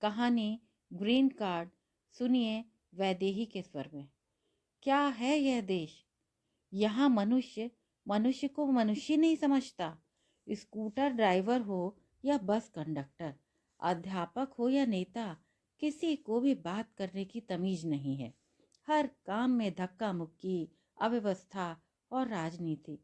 कहानी green card. सुनिए वैदेही के स्वर में। क्या है यह देश? यहाँ मनुष्य मनुष्य को मनुष्य नहीं समझता। स्कूटर ड्राइवर हो या बस कंडक्टर, अध्यापक हो या नेता, किसी को भी बात करने की तमीज नहीं है। हर काम में धक्का मुक्की, अव्यवस्था और राजनीति।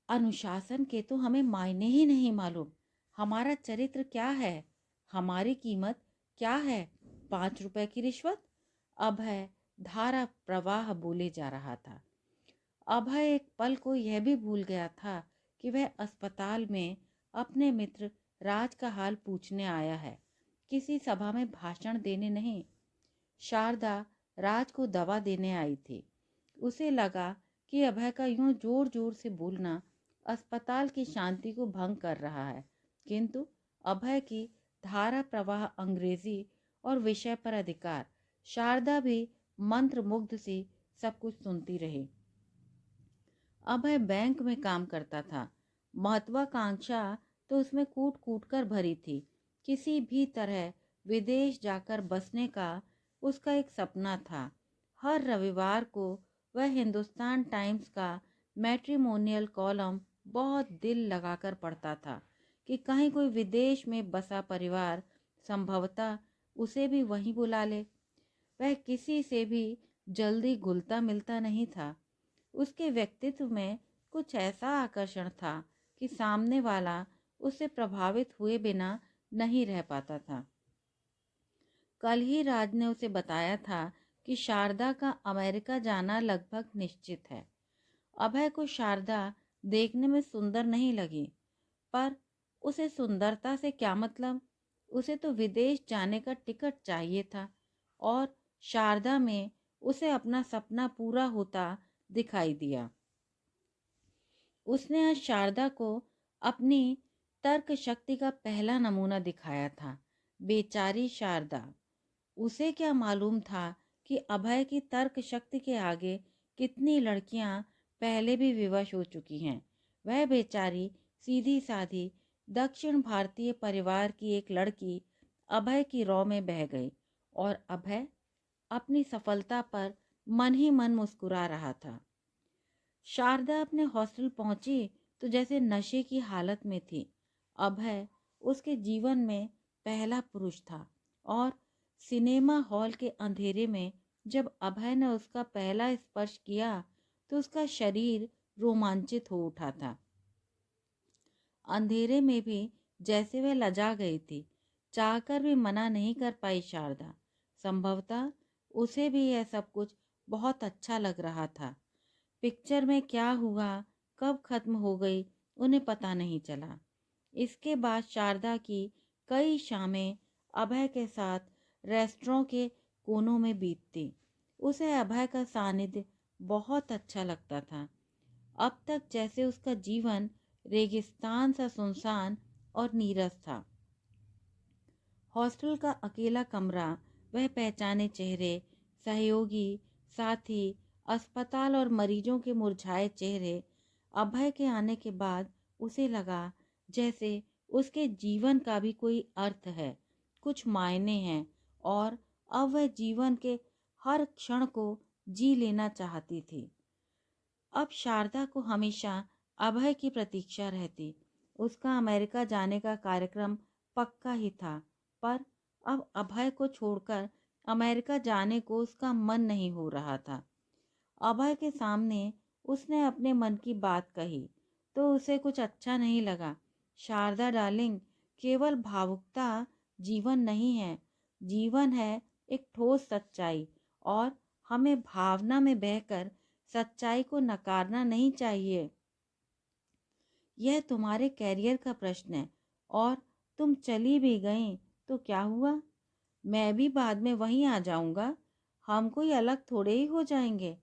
अनुशासन के तो हमें मायने ही नहीं मालूम। हमारा चरित्र क्या है? हमारी कीमत क्या है? 5 रुपए की रिश्वत? अभय धारा प्रवाह बोले जा रहा था। अभय एक पल को यह भी भूल गया था कि वह अस्पताल में अपने मित्र राज का हाल पूछने आया है, किसी सभा में भाषण देने नहीं। शारदा राज को दवा देने आई थी। उसे लगा कि अभय का यूं जोर जोर से बोलना अस्पताल की शांति को भंग कर रहा है, किंतु अभय की धारा प्रवाह अंग्रेजी और विषय पर अधिकार, शारदा भी मंत्र मुग्ध सी सब कुछ सुनती रही। अभय बैंक में काम करता था। महत्वाकांक्षा तो उसमें कूट कूट कर भरी थी। किसी भी तरह विदेश जाकर बसने का उसका एक सपना था। हर रविवार को वह हिंदुस्तान टाइम्स का मैट्रिमोनियल कॉलम बहुत दिल लगाकर पढ़ता था कि कहीं कोई विदेश में बसा परिवार संभवतः उसे भी वहीं बुला ले। वह किसी से भी जल्दी घुलता मिलता नहीं था। उसके व्यक्तित्व में कुछ ऐसा आकर्षण था कि सामने वाला उससे प्रभावित हुए बिना नहीं रह पाता था। कल ही राज ने उसे बताया था कि शारदा का अमेरिका जाना लगभग निश्चित है। अभय को शारदा देखने में सुंदर नहीं लगी, पर उसे सुंदरता से क्या मतलब? उसे तो विदेश जाने का टिकट चाहिए था और शारदा में उसे अपना सपना पूरा होता दिखाई दिया। उसने आज शारदा को अपनी तर्क शक्ति का पहला नमूना दिखाया था। बेचारी शारदा, उसे क्या मालूम था कि अभय की तर्क शक्ति के आगे कितनी लड़कियां पहले भी विवश हो चुकी हैं। वह बेचारी सीधी साधी दक्षिण भारतीय परिवार की एक लड़की अभय की रौ में बह गई और अभय अपनी सफलता पर मन ही मन मुस्कुरा रहा था। शारदा अपने हॉस्टल पहुंची तो जैसे नशे की हालत में थी। अभय उसके जीवन में पहला पुरुष था और सिनेमा हॉल के अंधेरे में जब अभय ने उसका पहला स्पर्श किया तो उसका शरीर रोमांचित हो उठा था। अंधेरे में भी जैसे वह लजा गई थी। चाहकर भी मना नहीं कर पाई शारदा। संभवतः उसे भी यह सब कुछ बहुत अच्छा लग रहा था। पिक्चर में क्या हुआ, कब खत्म हो गई, उन्हें पता नहीं चला। इसके बाद शारदा की कई शामें अभय के साथ रेस्टोरों के कोनों में बीतती। उसे अभय का सानिध्य बहुत अच्छा लगता था। अब तक जैसे उसका जीवन रेगिस्तान सा सुनसान और नीरस था। हॉस्टल का अकेला कमरा, वह पहचाने चेहरे, सहयोगी, साथी, अस्पताल और मरीजों के मुरझाए चेहरे। अभय के आने के बाद उसे लगा जैसे उसके जीवन का भी कोई अर्थ है, कुछ मायने हैं और अब वह जीवन के हर क्षण को जी लेना चाहती थी। अब शारदा को हमेशा अभय की प्रतीक्षा रहती। उसका अमेरिका जाने का कार्यक्रम पक्का ही था, पर अब अभय को छोड़कर अमेरिका जाने को उसका मन नहीं हो रहा था। अभय के सामने उसने अपने मन की बात कही तो उसे कुछ अच्छा नहीं लगा। शारदा डार्लिंग, केवल भावुकता जीवन नहीं है। जीवन है एक ठोस सच्चाई और हमें भावना में बहकर सच्चाई को नकारना नहीं चाहिए। यह तुम्हारे कैरियर का प्रश्न है और तुम चली भी गई तो क्या हुआ? मैं भी बाद में वहीं आ जाऊंगा। हम कोई अलग थोड़े ही हो जाएंगे।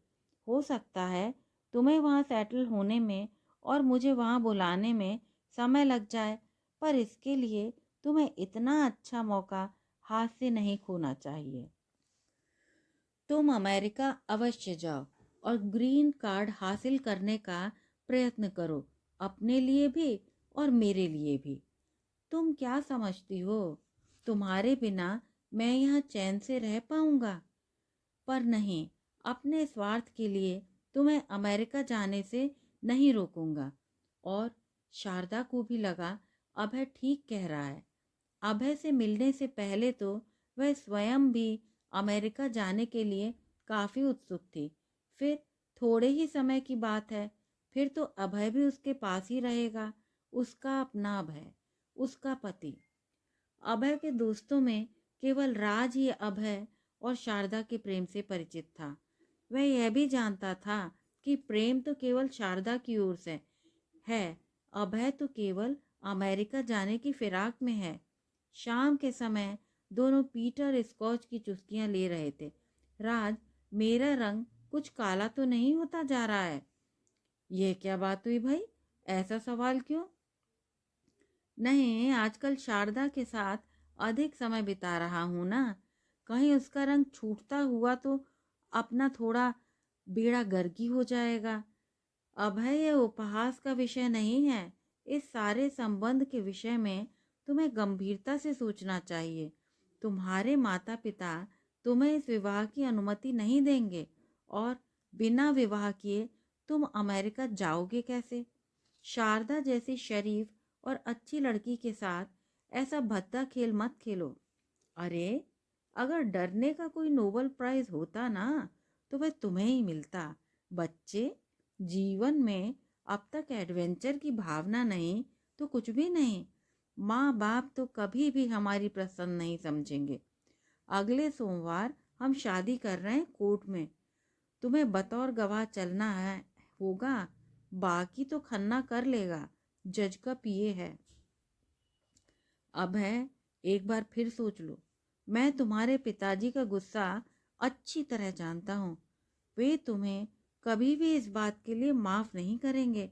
हो सकता है तुम्हें वहाँ सेटल होने में और मुझे वहाँ बुलाने में समय लग जाए, पर इसके लिए तुम्हें इतना अच्छा मौका हाथ से नहीं खोना चाहिए। तुम अमेरिका अवश्य जाओ और ग्रीन कार्ड हासिल करने का प्रयत्न करो, अपने लिए भी और मेरे लिए भी। तुम क्या समझती हो? तुम्हारे बिना मैं यहाँ चैन से रह पाऊंगा। पर नहीं, अपने स्वार्थ के लिए तुम्हें अमेरिका जाने से नहीं रोकूंगा। और शारदा को भी लगा अभय ठीक कह रहा है। अभय से मिलने से पहले तो वह स्वयं भी अमेरिका जाने के लिए काफी उत्सुक थी। फिर थोड़े ही समय की बात है, फिर तो अभय भी उसके पास ही रहेगा। उसका अपना अभय, उसका पति। अभय के दोस्तों में केवल राज ही अभय और शारदा के प्रेम से परिचित था। वह यह भी जानता था कि प्रेम तो केवल शारदा की ओर से है, अभय तो केवल अमेरिका जाने की फिराक में है। शाम के समय दोनों पीटर स्कॉच की चुस्कियां ले रहे थे। राज, मेरा रंग कुछ काला तो नहीं होता जा रहा है? यह क्या बात हुई भाई, ऐसा सवाल क्यों? नहीं, आजकल शारदा के साथ अधिक समय बिता रहा हूं ना, कहीं उसका रंग छूटता हुआ तो अपना थोड़ा बेड़ा गर्की हो जाएगा। अभय, यह उपहास का विषय नहीं है। इस सारे संबंध के विषय में तुम्हें गंभीरता से सोचना चाहिए। तुम्हारे माता पिता तुम्हें इस विवाह की अनुमति नहीं देंगे, और बिना विवाह किए तुम अमेरिका जाओगे कैसे? शारदा जैसी शरीफ और अच्छी लड़की के साथ ऐसा भद्दा खेल मत खेलो। अरे, अगर डरने का कोई नोबेल प्राइज होता ना, तो वह तुम्हें ही मिलता। बच्चे, जीवन में अब तक एडवेंचर की भावना नहीं तो कुछ भी नहीं। माँ बाप तो कभी भी हमारी पसंद नहीं समझेंगे। अगले सोमवार हम शादी कर रहे हैं कोर्ट में। तुम्हें बतौर गवाह चलना है होगा, बाकी तो खन्ना कर लेगा, जज का पीए है। अब है, एक बार फिर सोच लो। मैं तुम्हारे पिताजी का गुस्सा अच्छी तरह जानता हूँ। वे तुम्हें कभी भी इस बात के लिए माफ नहीं करेंगे।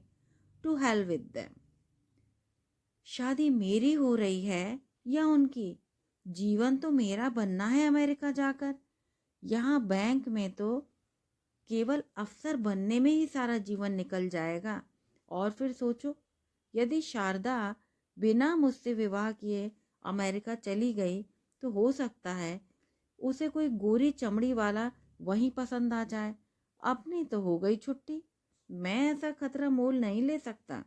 टू हेल विद देम। शादी मेरी हो रही है या उनकी? जीवन तो मेरा बनना है अमेरिका जाकर। यहाँ बैंक में तो केवल अफसर बनने में ही सारा जीवन निकल जाएगा। और फिर सोचो, यदि शारदा बिना मुझसे विवाह किए अमेरिका चली गई तो हो सकता है उसे कोई गोरी चमड़ी वाला वहीं पसंद आ जाए। अपनी तो हो गई छुट्टी। मैं ऐसा खतरा मोल नहीं ले सकता।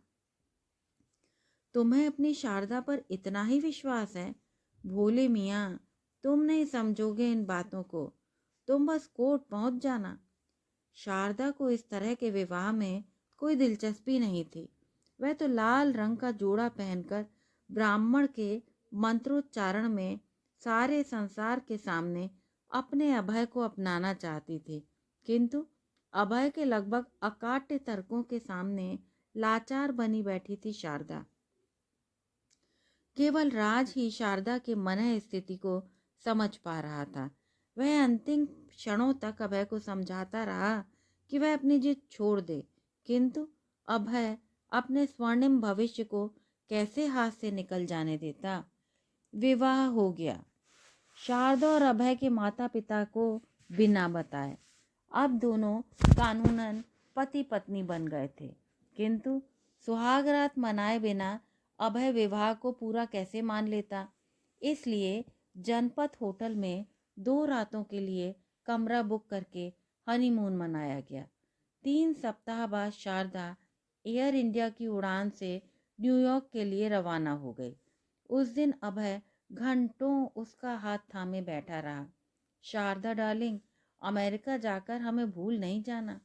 तुम्हें अपनी शारदा पर इतना ही विश्वास है? भोले मियाँ, तुम नहीं समझोगे इन बातों को। तुम बस कोर्ट पहुंच जाना। शारदा को इस तरह के विवाह में कोई दिलचस्पी नहीं थी। वह तो लाल रंग का जोड़ा पहनकर ब्राह्मण के मंत्रोच्चारण में सारे संसार के सामने अपने अभय को अपनाना चाहती थी। किंतु अभय के लगभग अकाट्य तर्कों के सामने लाचार बनी बैठी थी शारदा। केवल राज ही शारदा के मन स्थिति को समझ पा रहा था। वह अंतिम क्षणों तक अभय को समझाता रहा कि वह अपनी जिद छोड़ दे, किंतु अभय अपने स्वर्णिम भविष्य को कैसे हाथ से निकल जाने देता। विवाह हो गया। शारदा और अभय के माता पिता को बिना बताए अब दोनों कानूनन पति पत्नी बन गए थे। किंतु सुहागरात मनाए बिना अभय विवाह को पूरा कैसे मान लेता? इसलिए जनपथ होटल में 2 रातों के लिए कमरा बुक करके हनीमून मनाया गया। 3 सप्ताह बाद शारदा एयर इंडिया की उड़ान से न्यूयॉर्क के लिए रवाना हो गई। उस दिन अभय घंटों उसका हाथ थामे बैठा रहा। शारदा डार्लिंग, अमेरिका जाकर हमें भूल नहीं जाना।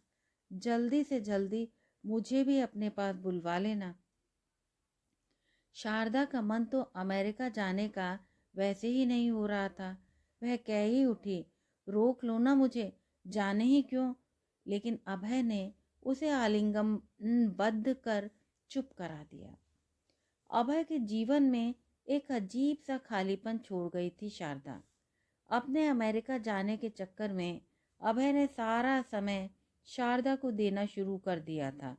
जल्दी से जल्दी मुझे भी अपने पास बुलवा लेना। शारदा का मन तो अमेरिका जाने का वैसे ही नहीं हो रहा था। वह कह ही उठी, रोक लो ना मुझे, जाने ही क्यों। लेकिन अभय ने उसे आलिंगनबद्ध कर चुप करा दिया। अभय के जीवन में एक अजीब सा खालीपन छोड़ गई थी शारदा। अपने अमेरिका जाने के चक्कर में अभय ने सारा समय शारदा को देना शुरू कर दिया था।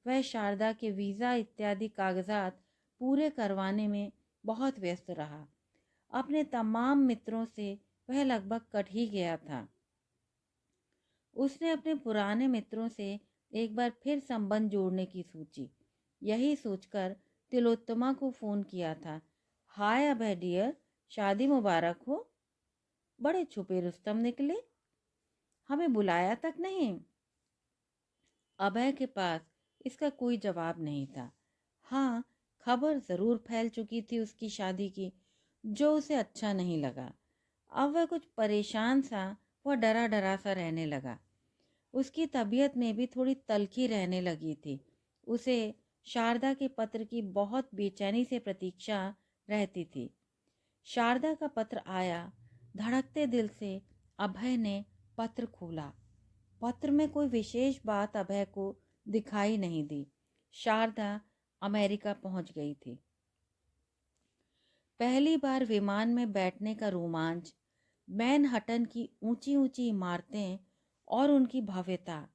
वह शारदा के वीज़ा इत्यादि कागजात पूरे करवाने में बहुत व्यस्त रहा। अपने तमाम मित्रों से वह लगभग कट ही गया था। उसने अपने पुराने मित्रों से एक बार फिर संबंध जोड़ने की सोची। यही सोचकर तिलोत्तमा को फ़ोन किया था। हाय अभय डियर, शादी मुबारक हो। बड़े छुपे रुस्तम निकले, हमें बुलाया तक नहीं। अभय के पास इसका कोई जवाब नहीं था। हाँ, खबर जरूर फैल चुकी थी उसकी शादी की, जो उसे अच्छा नहीं लगा। अब वह कुछ परेशान सा व डरा डरा सा रहने लगा। उसकी तबीयत में भी थोड़ी तल्खी रहने लगी थी। उसे शारदा के पत्र की बहुत बेचैनी से प्रतीक्षा रहती थी। शारदा का पत्र आया। धड़कते दिल से अभय ने पत्र खोला। पत्र में कोई विशेष बात अभय को दिखाई नहीं दी। शारदा अमेरिका पहुंच गई थी। पहली बार विमान में बैठने का रोमांच, मैनहट्टन की ऊंची ऊंची इमारतें और उनकी भव्यता,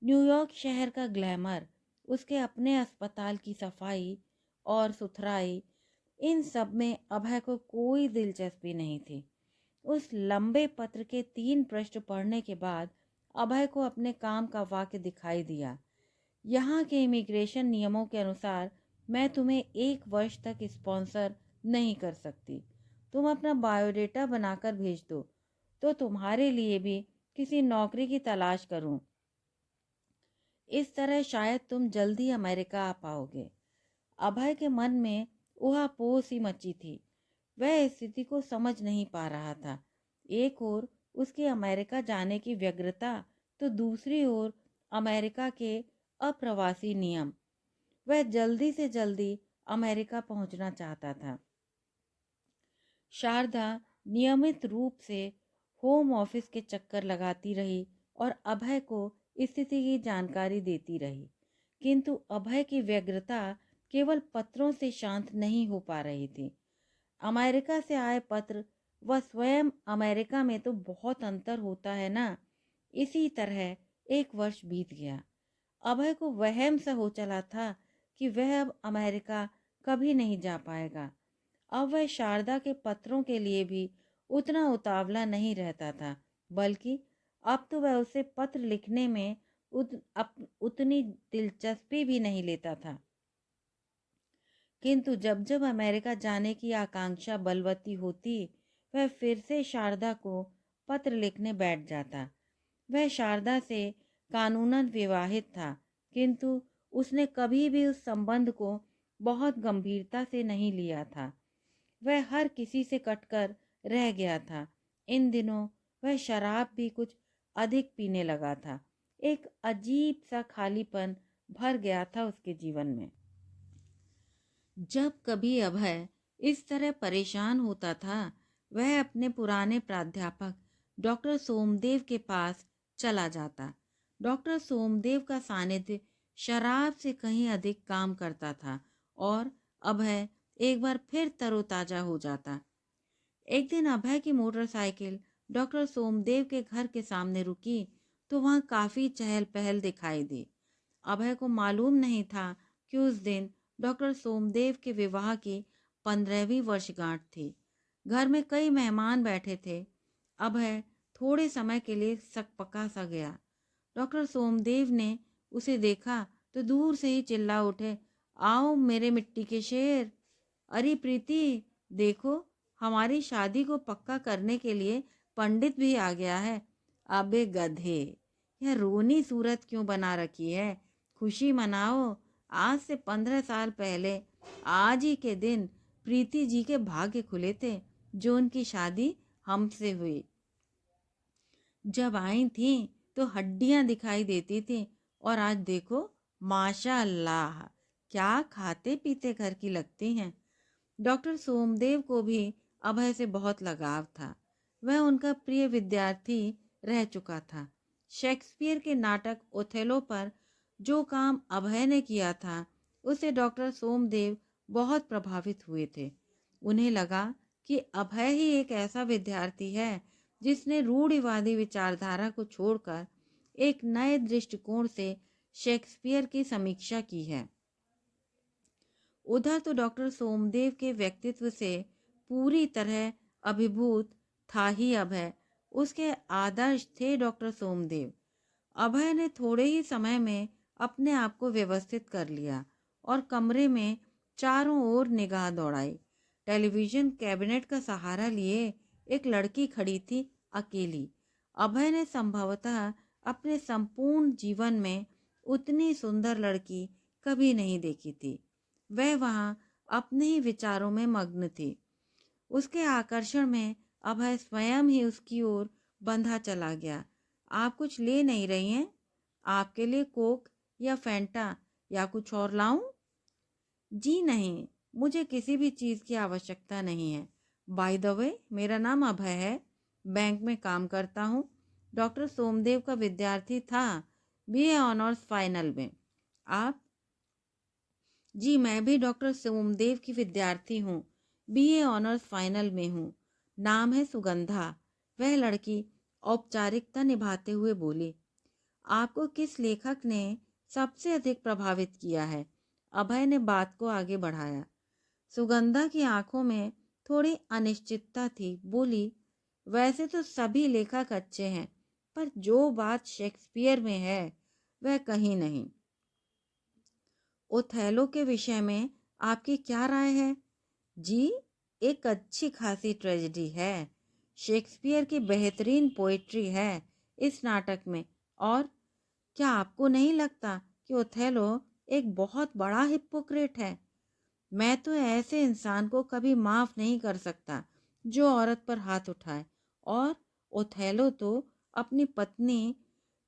न्यूयॉर्क शहर का ग्लैमर, उसके अपने अस्पताल की सफाई और सुथराई, इन सब में अभय को कोई दिलचस्पी नहीं थी। उस लंबे पत्र के 3 पृष्ठ पढ़ने के बाद अभय को अपने काम का वाक्य दिखाई दिया। यहाँ के इमिग्रेशन नियमों के अनुसार मैं तुम्हें 1 वर्ष तक स्पॉन्सर नहीं कर सकती। तुम अपना बायोडेटा बनाकर भेज दो तो तुम्हारे लिए भी किसी नौकरी की तलाश करूं। इस तरह शायद तुम जल्दी अमेरिका आ पाओगे। अभय के मन में ऊहापोह सी मची थी। वह स्थिति को समझ नहीं पा रहा था। एक ओर उसके अमेरिका जाने की व्यग्रता, तो दूसरी ओर अमेरिका के अप्रवासी नियम। वह जल्दी से जल्दी अमेरिका पहुंचना चाहता था। शारदा नियमित रूप से होम ऑफिस के चक्कर लगाती रही और अभय को स्थिति की जानकारी देती रही, किंतु अभय की व्यग्रता केवल पत्रों से शांत नहीं हो पा रही थी। अमेरिका से आए पत्र व स्वयं अमेरिका में तो बहुत अंतर होता है ना। इसी तरह 1 वर्ष बीत गया। अभय को वहम सा हो चला था कि वह अब अमेरिका कभी नहीं जा पाएगा। अब वह शारदा के पत्रों के लिए भी उतना उतावला नहीं रहता था, बल्कि अब तो वह उसे पत्र लिखने में उतनी दिलचस्पी भी नहीं लेता था। किंतु जब जब अमेरिका जाने की आकांक्षा बलवती होती, वह फिर से शारदा को पत्र लिखने बैठ जाता। वह शारदा से कानूनन विवाहित था, किंतु उसने कभी भी उस संबंध को बहुत गंभीरता से नहीं लिया था। वह हर किसी से कटकर रह गया था। इन दिनों वह शराब भी कुछ अधिक पीने लगा था। एक अजीब सा खालीपन भर गया था उसके जीवन में। जब कभी अभय इस तरह परेशान होता था, वह अपने पुराने प्राध्यापक डॉक्टर सोमदेव के पास चला जाता। डॉक्टर सोमदेव का सानिध्य शराब से कहीं अधिक काम करता था और अभय एक बार फिर तरोताजा हो जाता। एक दिन अभय की मोटरसाइकिल डॉक्टर सोमदेव के घर के सामने रुकी तो वहां काफी चहल पहल दिखाई दी। अभय को मालूम नहीं था कि उस दिन डॉक्टर सोमदेव के विवाह की 15वीं वर्षगांठ थी। घर में कई मेहमान बैठे थे। अभय थोड़े समय के लिए सकपका सा गया। डॉक्टर सोमदेव ने उसे देखा तो दूर से ही चिल्ला उठे, आओ मेरे मिट्टी के शेर। अरे प्रीति, देखो हमारी शादी को पक्का करने के लिए पंडित भी आ गया है। अबे गधे, यह रोनी सूरत क्यों बना रखी है? खुशी मनाओ। आज से 15 साल पहले आज ही के दिन प्रीति जी के भाग्य खुले थे, जो उनकी शादी हमसे हुई। जब आई थी तो हड्डियां दिखाई देती थी और आज देखो माशा अल्लाह, क्या खाते पीते घर की लगती हैं। डॉक्टर सोमदेव को भी अभय से बहुत लगाव था। वह उनका प्रिय विद्यार्थी रह चुका था। शेक्सपियर के नाटक ओथेलो पर जो काम अभय ने किया था, उससे डॉक्टर सोमदेव बहुत प्रभावित हुए थे। उन्हें लगा कि अभय ही एक ऐसा विद्यार्थी है जिसने रूढ़िवादी विचारधारा को छोड़कर एक नए दृष्टिकोण से शेक्सपियर की समीक्षा की है। उधर तो डॉक्टर सोमदेव के व्यक्तित्व से पूरी तरह अभिभूत था ही अभय। उसके आदर्श थे डॉक्टर सोमदेव। अभय ने थोड़े ही समय में अपने आप को व्यवस्थित कर लिया और कमरे में चारों ओर निगाह दौड़ाई। टेलीविजन कैबिनेट का सहारा लिए एक लड़की खड़ी थी, अकेली। अभय ने संभवतः अपने संपूर्ण जीवन में उतनी सुंदर लड़की कभी नहीं देखी थी। वह वहां अपने ही विचारों में मग्न थी। उसके आकर्षण में अभय स्वयं ही उसकी ओर बंधा चला गया। आप कुछ ले नहीं रही हैं? आपके लिए कोक या फैंटा या कुछ और लाऊं? जी नहीं, मुझे किसी भी चीज़ की आवश्यकता नहीं है। बाय द वे, मेरा नाम अभय है, बैंक में काम करता हूँ, डॉक्टर सोमदेव का विद्यार्थी था, बीए ऑनर्स फाइनल में। आप? जी, मैं भी डॉक्टर सोमदेव की विद्यार्थी हूँ, बीए ऑनर्स फाइनल में हूँ। नाम है सुगंधा। वह लड़की औपचारिकता निभाते हुए बोली। आपको किस लेखक ने सबसे अधिक प्रभावित किया है? अभय ने बात को आगे बढ़ाया। सुगंधा की आंखों में थोड़ी अनिश्चितता थी। बोली, वैसे तो सभी लेखक अच्छे हैं, पर जो बात शेक्सपियर में है वह कहीं नहीं। ओथेलो के विषय में आपकी क्या राय है? जी, एक अच्छी खासी ट्रेजेडी है। शेक्सपियर की बेहतरीन पोइट्री है इस नाटक में। और क्या आपको नहीं लगता कि ओथेलो एक बहुत बड़ा हिपोक्रेट है? मैं तो ऐसे इंसान को कभी माफ नहीं कर सकता जो औरत पर हाथ उठाए। और ओथेलो तो अपनी पत्नी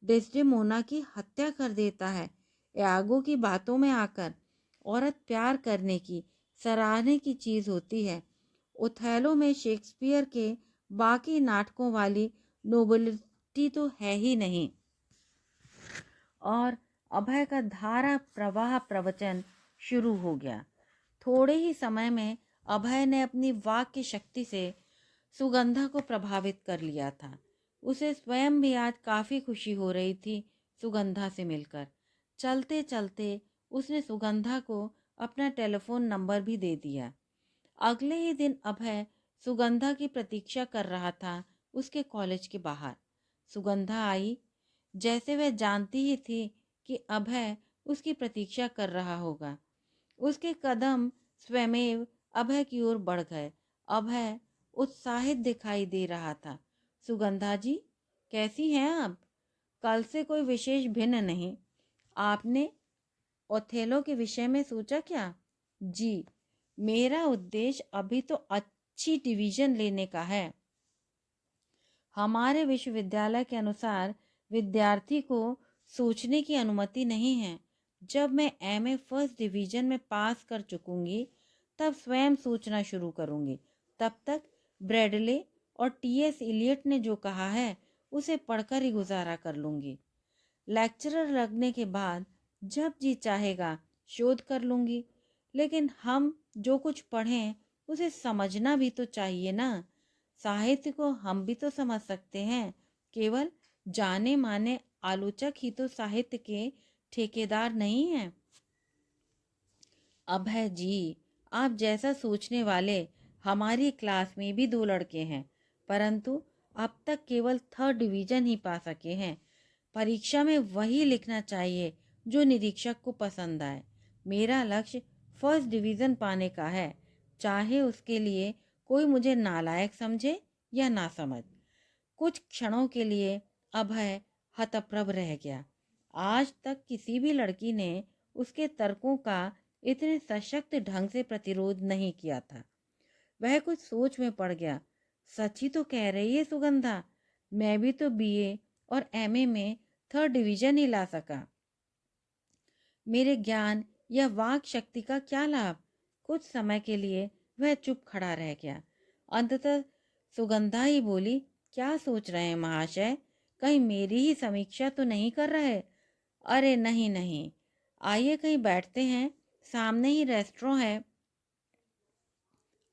डेस्डेमोना की हत्या कर देता है। यागो की बातों में आकर औरत प्यार करने की, सराहने की चीज होती है। ओथेलो में शेक्सपियर के बाकी नाटकों वाली नोबिलिटी तो है ही नहीं। और अभय का धारा प्रवाह प्रवचन शुरू हो गया। थोड़े ही समय में अभय ने अपनी वाक्य शक्ति से सुगंधा को प्रभावित कर लिया था। उसे स्वयं भी आज काफ़ी खुशी हो रही थी सुगंधा से मिलकर। चलते चलते उसने सुगंधा को अपना टेलीफोन नंबर भी दे दिया। अगले ही दिन अभय सुगंधा की प्रतीक्षा कर रहा था उसके कॉलेज के बाहर। सुगंधा आई, जैसे वह जानती ही थी कि अभय उसकी प्रतीक्षा कर रहा होगा। उसके कदम स्वयमेव अभय की ओर बढ़ गए। अभय उत्साहित दिखाई दे रहा था। सुगंधा जी, कैसी हैं आप? कल से कोई विशेष भिन्न नहीं। आपने ओथेलो के विषय में सोचा क्या? जी, मेरा उद्देश्य अभी तो अच्छी डिवीजन लेने का है। हमारे विश्वविद्यालय के अनुसार विद्यार्थी को सोचने की अनुमति नहीं है। जब मैं एमए फर्स्ट डिवीजन में पास कर चुकूंगी तब स्वयं सोचना शुरू करूंगी। तब तक ब्रैडले और टीएस इलियट ने जो कहा है उसे पढ़कर ही गुजारा कर लूंगी। लेक्चरर लगने के बाद जब जी चाहेगा शोध कर लूंगी। लेकिन हम जो कुछ पढ़ें उसे समझना भी तो चाहिए ना। साहित्य को हम भी तो समझ सकते हैं। केवल जाने माने आलोचक ही तो साहित्य के ठेकेदार नहीं हैं। अभय जी, आप जैसा सोचने वाले हमारी क्लास में भी 2 लड़के हैं, परंतु अब तक केवल 3rd डिवीजन ही पा सके हैं। परीक्षा में वही लिखना चाहिए जो निरीक्षक को पसंद आए। मेरा लक्ष्य 1st डिवीजन पाने का है, चाहे उसके लिए कोई मुझे नालायक समझे या ना समझ। कुछ क्षणों के लिए अभय हतप्रभ रह गया। आज तक किसी भी लड़की ने उसके तर्कों का इतने सशक्त ढंग से प्रतिरोध नहीं किया था। वह कुछ सोच में पड़ गया। सच ही तो कह रही है सुगंधा, मैं भी तो बीए और एमए में 3rd डिवीजन ही ला सका। मेरे ज्ञान या वाक शक्ति का क्या लाभ? कुछ समय के लिए वह चुप खड़ा रह गया। अंततः सुगंधा ही बोली, क्या सोच रहे हैं महाशय? कहीं मेरी ही समीक्षा तो नहीं कर रहे? अरे नहीं नहीं, आइए कहीं बैठते हैं, सामने ही रेस्टोरेंट है।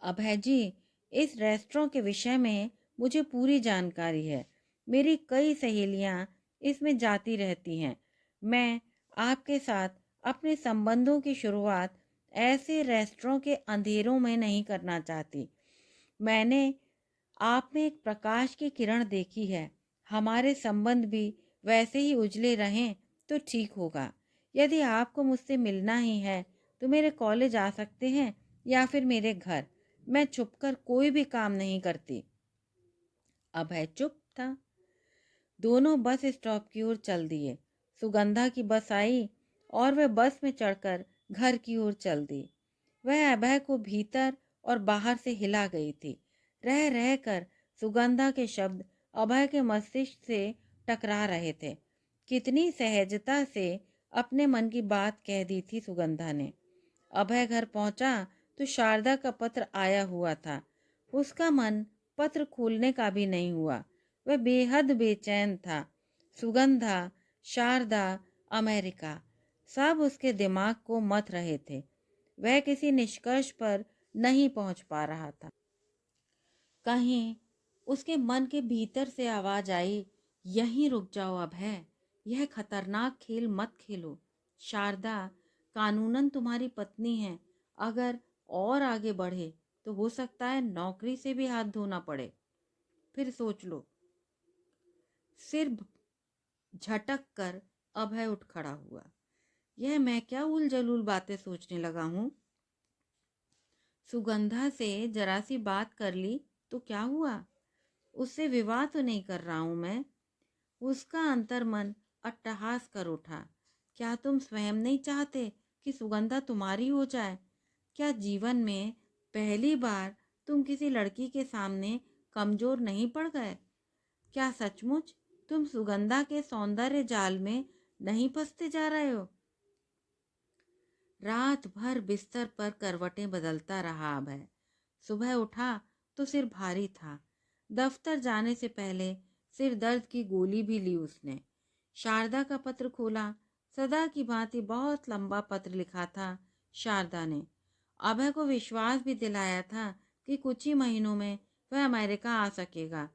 अभय जी, इस रेस्टोरेंट के विषय में मुझे पूरी जानकारी है। मेरी कई सहेलियां इसमें जाती रहती हैं। मैं आपके साथ अपने संबंधों की शुरुआत ऐसे रेस्टोरेंट के अंधेरों में नहीं करना चाहती। मैंने आप में एक प्रकाश की किरण देखी है। हमारे संबंध भी वैसे ही उजले रहें तो ठीक होगा। यदि आपको मुझसे मिलना ही है तो मेरे कॉलेज आ सकते हैं या फिर मेरे घर। मैं छुपकर कोई भी काम नहीं करती। अभय चुप था। दोनों बस स्टॉप की ओर चल दिए। सुगंधा की बस आई और वह बस में चढ़कर घर की ओर चल दी। वह अभय को भीतर और बाहर से हिला गई थी। रह रह कर सुगंधा के शब्द अभय के मस्तिष्क से टकरा रहे थे। कितनी सहजता से अपने मन की बात कह दी थी सुगंधा ने। अभय घर पहुंचा तो शारदा का पत्र आया हुआ था। उसका मन पत्र खोलने का भी नहीं हुआ। वह बेहद बेचैन था। सुगंधा, शारदा, अमेरिका सब उसके दिमाग को मथ रहे थे। वह किसी निष्कर्ष पर नहीं पहुंच पा रहा था। कहीं उसके मन के भीतर से आवाज आई, यहीं रुक जाओ अभय, यह खतरनाक खेल मत खेलो। शारदा कानूनन तुम्हारी पत्नी है। अगर और आगे बढ़े तो हो सकता है नौकरी से भी हाथ धोना पड़े। फिर सोच लो। सिर झटक कर अभय उठ खड़ा हुआ। यह मैं क्या उलझुल बातें सोचने लगा हूँ। सुगंधा से जरा सी बात कर ली तो क्या हुआ? उससे विवाह तो नहीं कर रहा हूं मैं। उसका अंतर्मन अट्टहास कर उठा। क्या तुम स्वयं नहीं चाहते कि सुगंधा तुम्हारी हो जाए? क्या जीवन में पहली बार तुम किसी लड़की के सामने कमजोर नहीं पड़ गए? क्या सचमुच तुम सुगंधा के सौंदर्य जाल में नहीं फंसते जा रहे हो? रात भर बिस्तर पर करवटें बदलता रहा अभय। सुबह उठा तो सिर भारी था। दफ्तर जाने से पहले सिर दर्द की गोली भी ली उसने। शारदा का पत्र खोला। सदा की भांति बहुत लंबा पत्र लिखा था शारदा ने। अभय को विश्वास भी दिलाया था कि कुछ ही महीनों में वह अमेरिका आ सकेगा।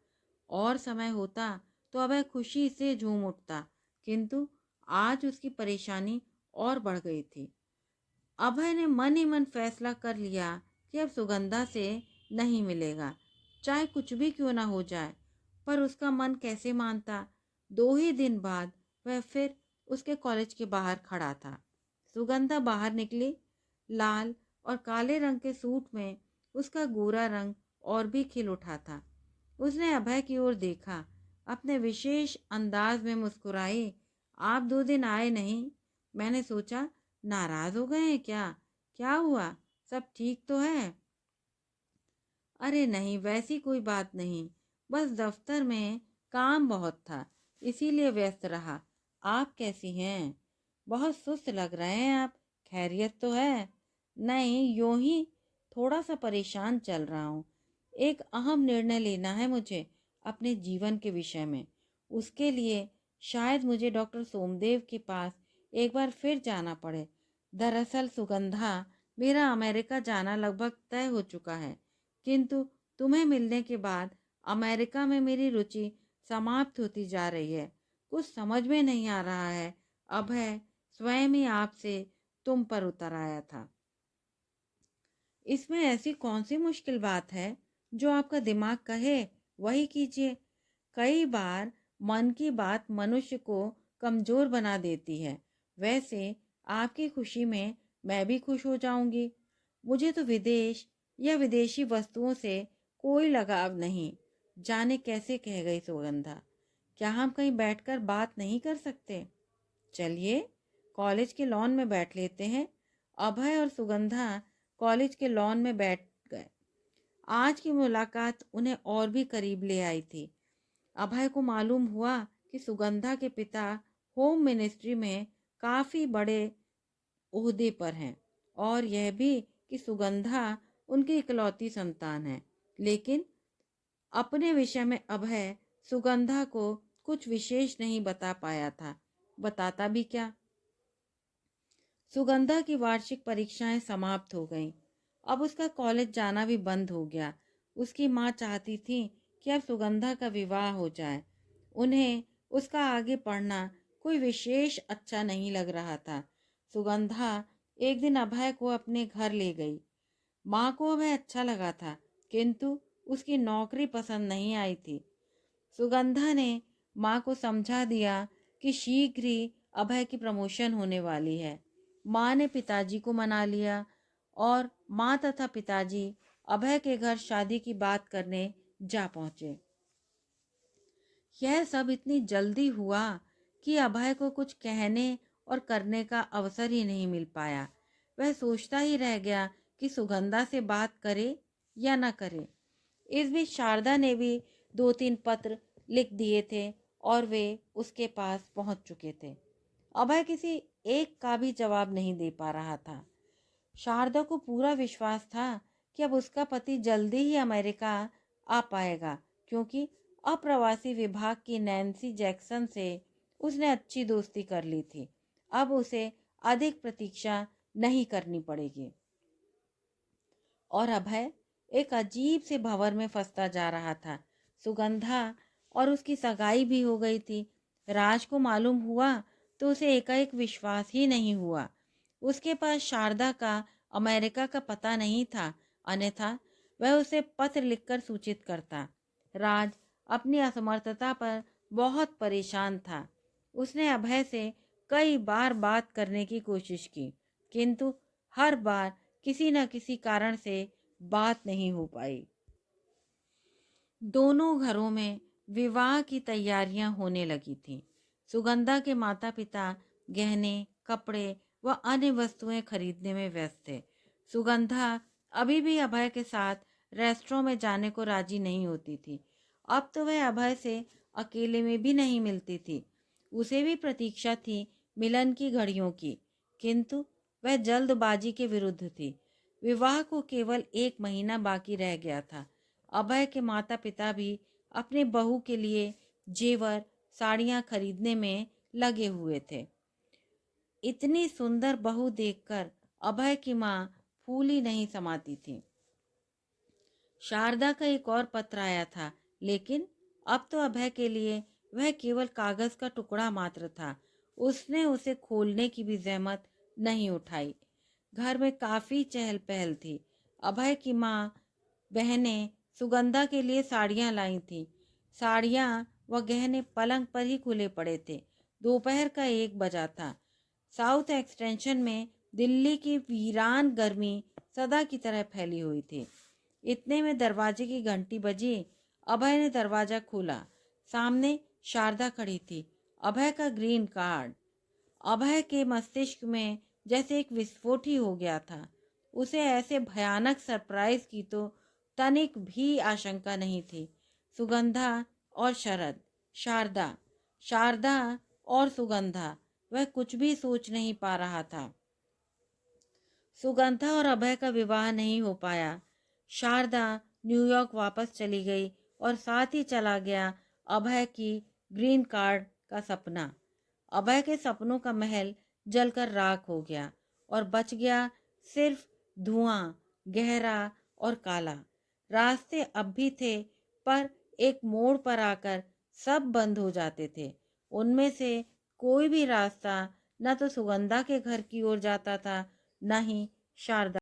और समय होता तो अभय खुशी से झूम उठता, किंतु आज उसकी परेशानी और बढ़ गई थी। अभय ने मन ही मन फैसला कर लिया कि अब सुगंधा से नहीं मिलेगा, चाहे कुछ भी क्यों ना हो जाए। पर उसका मन कैसे मानता। 2 ही दिन बाद वह फिर उसके कॉलेज के बाहर खड़ा था। सुगंधा बाहर निकली। लाल और काले रंग के सूट में उसका गोरा रंग और भी खिल उठा था। उसने अभय की ओर देखा, अपने विशेष अंदाज में मुस्कुराई। आप 2 दिन आए नहीं। मैंने सोचा नाराज हो गए हैं क्या? क्या हुआ? सब ठीक तो है? अरे नहीं, वैसी कोई बात नहीं। बस दफ्तर में काम बहुत था, इसीलिए व्यस्त रहा। आप कैसी हैं? बहुत सुस्त लग रहे हैं आप। खैरियत तो है? नहीं, यूं ही थोड़ा सा परेशान चल रहा हूँ। एक अहम निर्णय लेना है मुझे अपने जीवन के विषय में। उसके लिए शायद मुझे डॉक्टर सोमदेव के पास एक बार फिर जाना पड़े। दरअसल सुगंधा, मेरा अमेरिका जाना लगभग तय हो चुका है, किंतु तुम्हें मिलने के बाद अमेरिका में मेरी रुचि समाप्त होती जा रही है। कुछ समझ में नहीं आ रहा है। अभय स्वयं ही आपसे तुम पर उतर आया था। इसमें ऐसी कौन सी मुश्किल बात है? जो आपका दिमाग कहे वही कीजिए। कई बार मन की बात मनुष्य को कमजोर बना देती है। वैसे आपकी खुशी में मैं भी खुश हो जाऊंगी। मुझे तो विदेश या विदेशी वस्तुओं से कोई लगाव नहीं। जाने कैसे कह गई सुगंधा। क्या हम कहीं बैठकर बात नहीं कर सकते? चलिए कॉलेज के लॉन में बैठ लेते हैं। अभय और सुगंधा कॉलेज के लॉन में बैठ गए। आज की मुलाकात उन्हें और भी करीब ले आई थी। अभय को मालूम हुआ कि सुगंधा के पिता होम मिनिस्ट्री में काफी बड़े ओहदे पर हैं, और यह भी कि सुगंधा उनकी इकलौती संतान है। लेकिन अपने विषय में अभय सुगंधा को कुछ विशेष नहीं बता पाया था। बताता भी क्या। सुगंधा की वार्षिक परीक्षाएं समाप्त हो गईं। अब उसका कॉलेज जाना भी बंद हो गया। उसकी माँ चाहती थी कि अब सुगंधा का विवाह हो जाए। उन्हें उसका आगे पढ़ना कोई विशेष अच्छा नहीं लग रहा था। सुगंधा एक दिन अभय को अपने घर ले गई। माँ को अभय अच्छा लगा था, किंतु उसकी नौकरी पसंद नहीं आई थी। सुगंधा ने माँ को समझा दिया कि शीघ्र ही अभय की प्रमोशन होने वाली है। माँ ने पिताजी को मना लिया और माँ तथा पिताजी अभय के घर शादी की बात करने जा पहुंचे। यह सब इतनी जल्दी हुआ कि अभय को कुछ कहने और करने का अवसर ही नहीं मिल पाया। वह सोचता ही रह गया कि सुगंधा से बात करे या न करे। इस बीच शारदा ने भी 2-3 पत्र लिख दिए थे और वे उसके पास पहुंच चुके थे। अभय किसी एक का भी जवाब नहीं दे पा रहा था। शारदा को पूरा विश्वास था कि अब उसका पति जल्दी ही अमेरिका आ पाएगा, क्योंकि अप्रवासी विभाग की नैन्सी जैक्सन से उसने अच्छी दोस्ती कर ली थी। अब उसे अधिक प्रतीक्षा नहीं करनी पड़ेगी। और अभय एक अजीब से भंवर में फंसता जा रहा था। सुगंधा और उसकी सगाई भी हो गई थी। राज को मालूम हुआ तो उसे एकाएक विश्वास ही नहीं हुआ। उसके पास शारदा का अमेरिका का पता नहीं था, अन्यथा वह उसे पत्र लिखकर सूचित करता। राज अपनी असमर्थता पर बहुत परेशान था। उसने अभय से कई बार बात करने की कोशिश की, किंतु हर बार किसी न किसी कारण से बात नहीं हो पाई। दोनों घरों में विवाह की तैयारियां होने लगी थीं। सुगंधा के माता पिता गहने, कपड़े व अन्य वस्तुएं खरीदने में व्यस्त थे। सुगंधा अभी भी अभय के साथ रेस्टोरेंट में जाने को राजी नहीं होती थी। अब तो वह अभय से अकेले में भी नहीं मिलती थी। उसे भी प्रतीक्षा थी मिलन की घड़ियों की, किंतु वह जल्दबाजी के विरुद्ध थी। विवाह को केवल 1 महीना बाकी रह गया था। अभय के माता पिता भी अपने बहू के लिए जेवर, साड़ियां खरीदने में लगे हुए थे। इतनी सुंदर बहू देखकर अभय की मां फूली नहीं समाती थी। शारदा का एक और पत्र आया था, लेकिन अब तो अभय के लिए वह केवल कागज का टुकड़ा मात्र था। उसने उसे खोलने की भी जहमत नहीं उठाई। घर में काफी चहल पहल थी। अभय की माँ बहनें सुगंधा के लिए साड़ियां लाई थीं। साड़ियां व गहने पलंग पर ही खुले पड़े थे। दोपहर का 1 बजा था। साउथ एक्सटेंशन में दिल्ली की वीरान गर्मी सदा की तरह फैली हुई थी। इतने में दरवाजे की घंटी बजी। अभय ने दरवाजा खोला। सामने शारदा खड़ी थी। अभय का ग्रीन कार्ड। अभय के मस्तिष्क में जैसे एक विस्फोट ही हो गया था। उसे ऐसे भयानक सरप्राइज की तो तनिक भी आशंका नहीं थी। सुगंधा और शरद, शारदा, शारदा और सुगंधा, वह कुछ भी सोच नहीं पा रहा था। सुगंधा और अभय का विवाह नहीं हो पाया। शारदा न्यूयॉर्क वापस चली गई और साथ ही चला गया अभय की ग्रीन कार्ड का सपना। अभय के सपनों का महल जलकर राख हो गया और बच गया सिर्फ धुआं, गहरा और काला। रास्ते अब भी थे, पर एक मोड़ पर आकर सब बंद हो जाते थे। उनमें से कोई भी रास्ता न तो सुगंधा के घर की ओर जाता था, न ही शारदा